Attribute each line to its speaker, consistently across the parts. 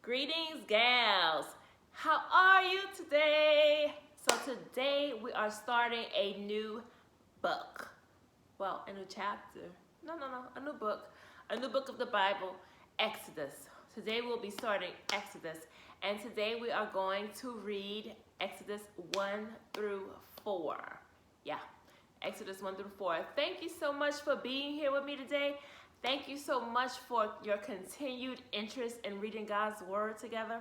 Speaker 1: Greetings, gals. How are you today? So today we are starting a new book. Well, a new chapter. No, a new book. A new book of the Bible, Exodus. Today we'll be starting Exodus. And today we are going to read Exodus 1 through 4. Yeah, Exodus 1 through 4. Thank you so much for being here with me today. Thank you so much for your continued interest in reading God's Word together.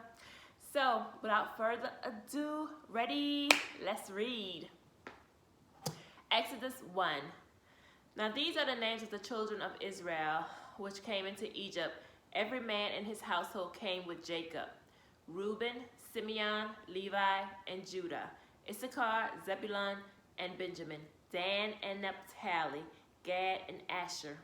Speaker 1: So, without further ado, ready? Let's read. Exodus 1. Now these are the names of the children of Israel, which came into Egypt. Every man in his household came with Jacob. Reuben, Simeon, Levi, and Judah. Issachar, Zebulun, and Benjamin. Dan and Naphtali, Gad and Asher.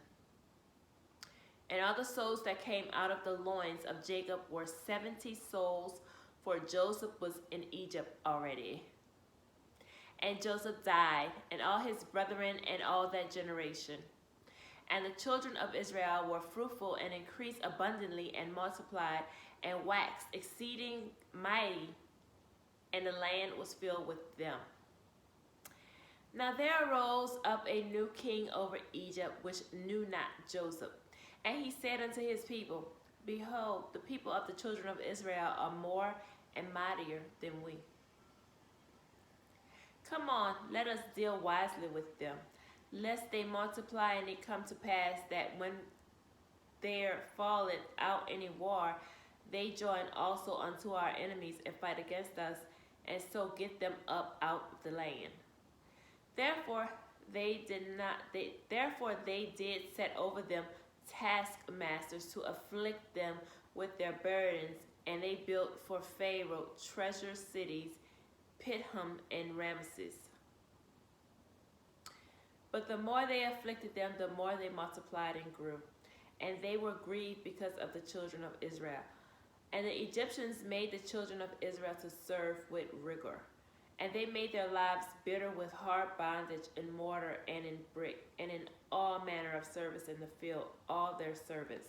Speaker 1: And all the souls that came out of the loins of Jacob were 70 souls, for Joseph was in Egypt already. And Joseph died, and all his brethren, and all that generation. And the children of Israel were fruitful, and increased abundantly, and multiplied, and waxed exceeding mighty, and the land was filled with them. Now there arose up a new king over Egypt, which knew not Joseph. And he said unto his people, Behold, the people of the children of Israel are more and mightier than we. Come on, let us deal wisely with them, lest they multiply, and it come to pass that when there falleth out any war, they join also unto our enemies and fight against us, and so get them up out of the land. Therefore they did set over them taskmasters to afflict them with their burdens, and they built for Pharaoh treasure cities, Pithom and Ramses. But the more they afflicted them, the more they multiplied and grew, and they were grieved because of the children of Israel. And the Egyptians made the children of Israel to serve with rigor. And they made their lives bitter with hard bondage in mortar and in brick, and in all manner of service in the field, all their service.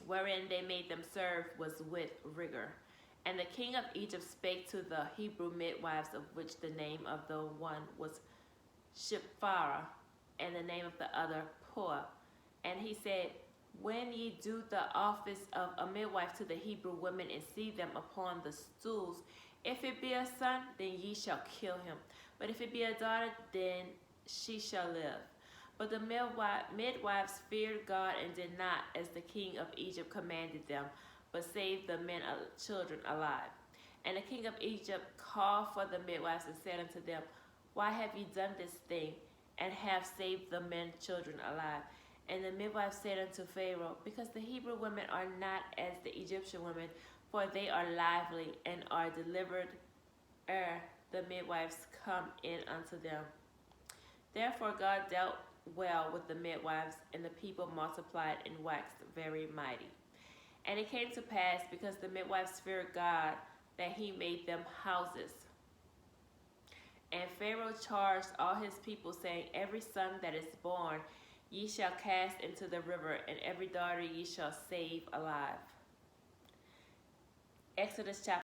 Speaker 1: Wherein they made them serve was with rigor. And the king of Egypt spake to the Hebrew midwives, of which the name of the one was Shiphrah, and the name of the other Puah. And he said, When ye do the office of a midwife to the Hebrew women, and see them upon the stools, if it be a son, then ye shall kill him. But if it be a daughter, then she shall live. But the midwives feared God, and did not as the king of Egypt commanded them, but saved the men and children alive. And the king of Egypt called for the midwives, and said unto them, Why have ye done this thing, and have saved the men and children alive? And the midwives said unto Pharaoh, Because the Hebrew women are not as the Egyptian women, for they are lively, and are delivered ere the midwives come in unto them. Therefore God dealt well with the midwives, and the people multiplied and waxed very mighty. And it came to pass, because the midwives feared God, that he made them houses. And Pharaoh charged all his people, saying, Every son that is born ye shall cast into the river, and every daughter ye shall save alive. Exodus chapter